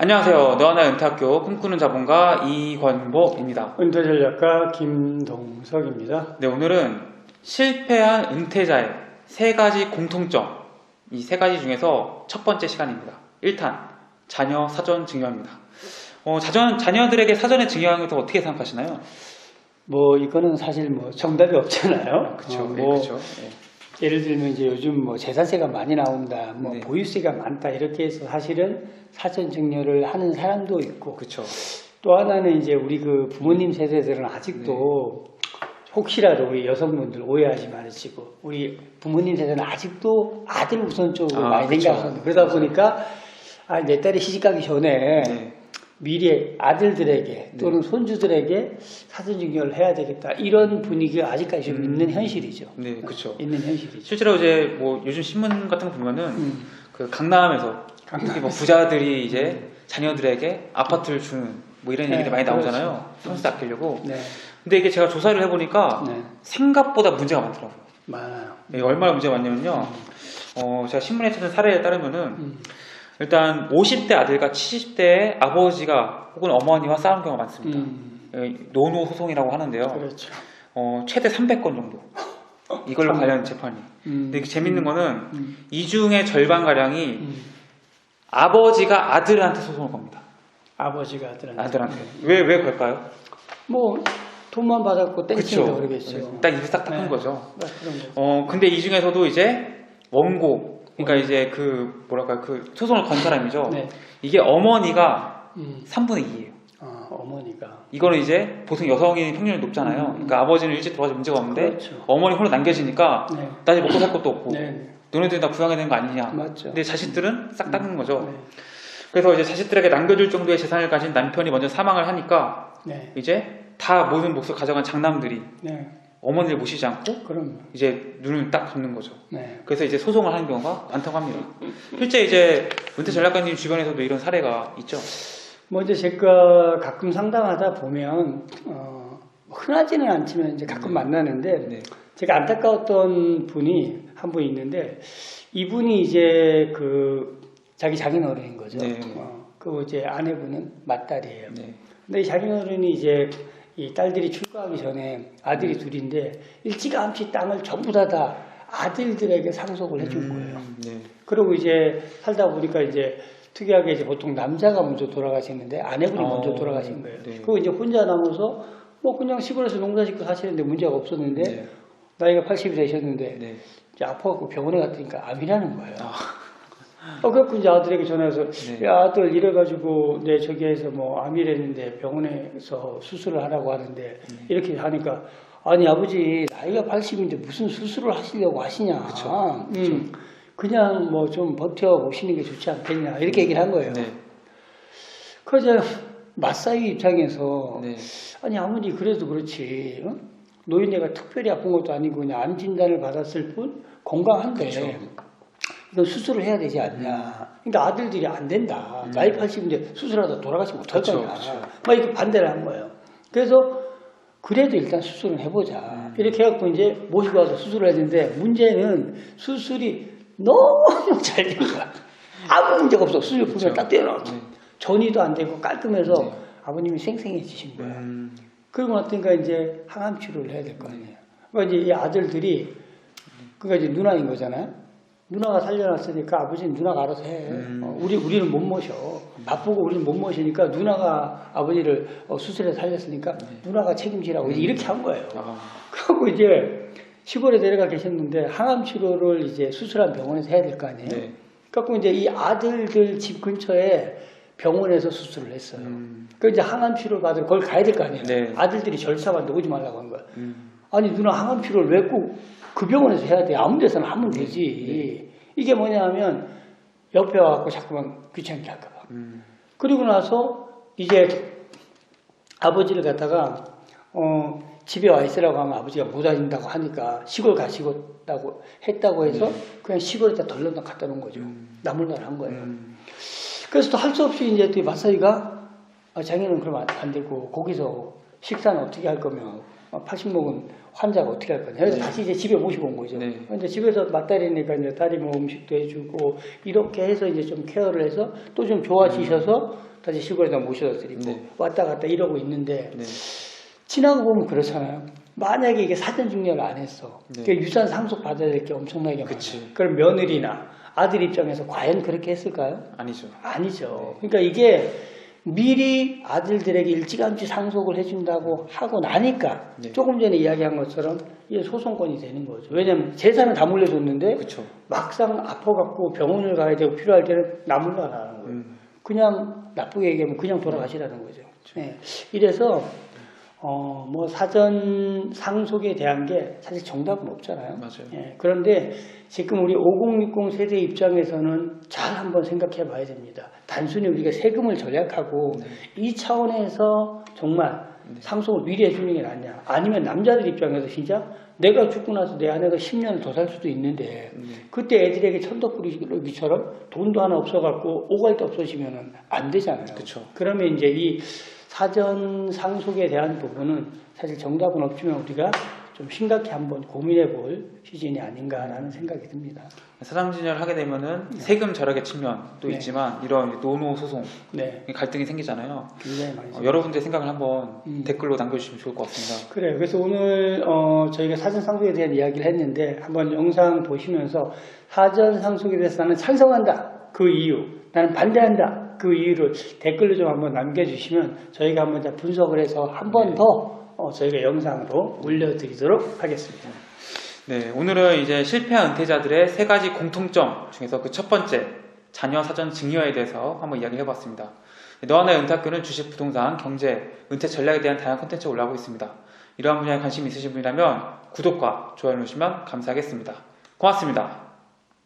안녕하세요. 너하나 은퇴학교 꿈꾸는 자본가 이권보입니다. 은퇴전략가 김동석입니다. 네, 오늘은 실패한 은퇴자의 세 가지 공통점, 이 세 가지 중에서 첫 번째 시간입니다. 1탄, 자녀 사전 증여입니다. 자녀들에게 사전에 증여하는 것을 어떻게 생각하시나요? 이거는 사실 정답이 없잖아요. 그렇죠. 그렇죠. 예를 들면 이제 요즘 재산세가 많이 나온다, 네. 보유세가 많다 이렇게 해서 사실은 사전 증여를 하는 사람도 있고, 그렇죠. 또 하나는 이제 우리 그 부모님 세대들은 아직도 혹시라도 우리 여성분들 오해하지 마시고 우리 부모님 세대는 아직도 아들 우선적으로 많이 그쵸. 생각하는데 그러다 보니까 내 딸이 시집가기 전에 미래 아들들에게 또는 손주들에게 사전 증여를 해야 되겠다 이런 분위기가 아직까지 좀 있는 현실이죠. 네, 그렇죠. 있는 현실이죠. 실제로 이제 요즘 신문 같은 거 보면은 그 강남에서 특히 부자들이 이제 자녀들에게 아파트를 주는 이런 얘기들이 많이 나오잖아요. 그렇죠. 상습세 아끼려고. 네. 근데 이게 제가 조사를 해보니까 생각보다 문제가 많더라고요. 많아요. 얼마나 문제가 많냐면요. 제가 신문에 찾은 사례에 따르면은 일단 50대 아들과 70대의 아버지가 혹은 어머니와 싸운 경우가 많습니다. 노노 소송이라고 하는데요. 그렇죠. 최대 300건 정도. 이걸로 관련 재판이. 근데 재밌는 거는 이 중에 절반가량이 아버지가 아들한테 소송을 겁니다. 아버지가 아들한테. 왜 그럴까요? 돈만 받았고 땡치니까 그러겠죠. 딱 입에 딱 닦은 거죠. 그런 거. 근데 이 중에서도 이제 원고, 그러니까 이제 그 소송을 건 사람이죠. 네. 이게 어머니가 3분의 2예요. 어머니가. 이거는 이제 보통 여성이 확률이 높잖아요. 그러니까 아버지는 일찍 돌아가서 문제가 없는데 그렇죠. 어머니 홀로 남겨지니까 나 이제 먹고 살 것도 없고 너네들이 다 부양해야 되는 거 아니냐. 맞죠. 근데 자식들은 싹 닦는 거죠. 네. 그래서 이제 자식들에게 남겨줄 정도의 재산을 가진 남편이 먼저 사망을 하니까 이제 다 모든 몫을 가져간 장남들이 어머니를 모시지 않고 이제 눈을 딱 감는 거죠. 그래서 이제 소송을 하는 경우가 많다고 합니다. 실제 이제 은퇴 전략가님 주변에서도 이런 사례가 있죠. 이제 제가 가끔 상담하다 보면 흔하지는 않지만 이제 가끔 만나는데 제가 안타까웠던 분이 한 분 있는데 이분이 이제 자기 장인어른인 거죠. 그 이제 아내분은 맏딸이에요. 근데 이 장인어른이 이제 이 딸들이 출가하기 전에 아들이 둘인데 일찌감치 땅을 전부 다 아들들에게 상속을 해준 거예요. 그리고 이제 살다 보니까 이제 특이하게 이제 보통 남자가 먼저 돌아가시는데 아내분이 먼저 돌아가신 거예요. 그리고 이제 혼자 남아서 그냥 시골에서 농사짓고 사시는데 문제가 없었는데 나이가 80이 되셨는데 이제 아파갖고 병원에 갔더니까 암이라는 거예요. 그래서 이제 아들에게 전화해서 야 아들 이래가지고 저기에서 암이랬는데 병원에서 수술을 하라고 하는데 이렇게 하니까 아니 아버지 나이가 80인데 무슨 수술을 하시려고 하시냐. 그냥 좀 버텨보시는 게 좋지 않겠냐 이렇게 얘기를 한 거예요. 그래서 맞사위 입장에서 아니 아무리 그래도 그렇지 노인네가 특별히 아픈 것도 아니고 그냥 암 진단을 받았을 뿐 건강한데 이건 수술을 해야 되지 않냐. 그러니까 아들들이 안 된다. 나이 80인데 수술하다 돌아가시면 어떡할 거냐. 이렇게 반대를 한 거예요. 그래서 그래도 일단 수술은 해보자. 이렇게 해갖고 이제 모시고 와서 수술을 했는데 문제는 수술이 너무 잘 된 거야. 아무 문제가 없어. 수술 부분을 딱 떼어놨어. 전이도 안 되고 깔끔해서 아버님이 생생해지신 거야. 그러고 나니까 이제 항암 치료를 해야 될 거 아니에요. 그러니까 이제 이 아들들이 그러니까 이제 누나인 거잖아요. 누나가 살려놨으니까 아버지는 누나가 알아서 해. 우리는 못 모셔. 바쁘고 우리는 못 모시니까 누나가 아버지를 수술해서 살렸으니까 누나가 책임지라고 이렇게 한 거예요. 그리고 이제 시골에 내려가 계셨는데 항암 치료를 이제 수술한 병원에서 해야 될 거 아니에요. 그래서 이제 이 아들들 집 근처에 병원에서 수술을 했어요. 그 이제 항암 치료를 받으러 거기 가야 될 거 아니에요. 아들들이 절차받는데 오지 말라고 한 거야. 아니 누나 항암 치료를 왜 꼭 그 병원에서 해야 돼? 아무 데서나 하면 되지. 이게 뭐냐면 옆에 와갖고 자꾸만 귀찮게 할까 봐. 그리고 나서 이제 아버지를 갖다가 집에 와 있으라고 하면 아버지가 못 와준다고 하니까 시골 가시겠다고 했다고 해서 그냥 시골에다 덜렁덩 갖다 놓은 거죠. 나물날 한 거예요. 그래서 또 할 수 없이 이제 또 마사이가 장인은 그러면 안 되고 거기서 식사는 어떻게 할 거면 80 먹은 환자가 어떻게 할 거냐. 그래서 다시 이제 집에 모시고 온 거죠. 이제 집에서 맞다리니까 이제 딸이 음식도 해주고 이렇게 해서 이제 좀 케어를 해서 또 좀 좋아지셔서 다시 시골에다 모셔다 드리고 네. 왔다 갔다 이러고 있는데 네. 지나고 보면 그렇잖아요. 만약에 이게 사전 중개를 안 했어. 네. 그러니까 유산 상속 받아야 될 게 엄청나게 많아요. 그치. 그럼 며느리나 아들 입장에서 과연 그렇게 했을까요? 아니죠. 아니죠. 네. 그러니까 이게 미리 아들들에게 일찌감치 상속을 해준다고 하고 나니까 네. 조금 전에 이야기한 것처럼 이게 소송권이 되는 거죠. 왜냐하면 재산은 다 물려줬는데 그쵸. 막상 아파갖고 병원을 가야 되고 필요할 때는 나 물러나는 거예요. 그냥 나쁘게 얘기하면 그냥 돌아가시라는 거죠. 네. 이래서 뭐 사전 상속에 대한 게 사실 정답은 없잖아요. 맞아요. 예, 그런데 지금 우리 5060 세대 입장에서는 잘 한번 생각해 봐야 됩니다. 단순히 우리가 세금을 절약하고 네. 이 차원에서 정말 상속을 미리 해주는 게 낫냐. 아니면 남자들 입장에서 진짜 내가 죽고 나서 내 아내가 10년을 더 살 수도 있는데 그때 애들에게 천덕 부리기처럼 돈도 하나 없어갖고 오갈 데 없어지면 안 되잖아요. 그쵸. 그러면 이제 이 사전 상속에 대한 부분은 사실 정답은 없지만 우리가 좀 심각히 한번 고민해 볼 시즌이 아닌가라는 생각이 듭니다. 사장진열을 하게 되면은 세금 절약의 측면도 네. 있지만 이런 노노 소송 네. 갈등이 생기잖아요. 굉장히 많이 여러분들의 생각을 한번 댓글로 남겨주시면 좋을 것 같습니다. 그래요. 그래서 오늘 저희가 사전 상속에 대한 이야기를 했는데 한번 영상 보시면서 사전 상속에 대해서 나는 찬성한다. 그 이유. 나는 반대한다. 그 이유를 댓글로 좀 한번 남겨주시면 저희가 한번 분석을 해서 한 번 더 저희가 영상으로 올려드리도록 하겠습니다. 네, 오늘은 이제 실패한 은퇴자들의 3가지 공통점 중에서 그 첫 번째 자녀 사전 증여에 대해서 한번 이야기해 봤습니다. 너와 나의 은퇴학교는 주식, 부동산, 경제, 은퇴 전략에 대한 다양한 콘텐츠가 올라오고 있습니다. 이러한 분야에 관심 있으신 분이라면 구독과 좋아요 누르시면 감사하겠습니다. 고맙습니다.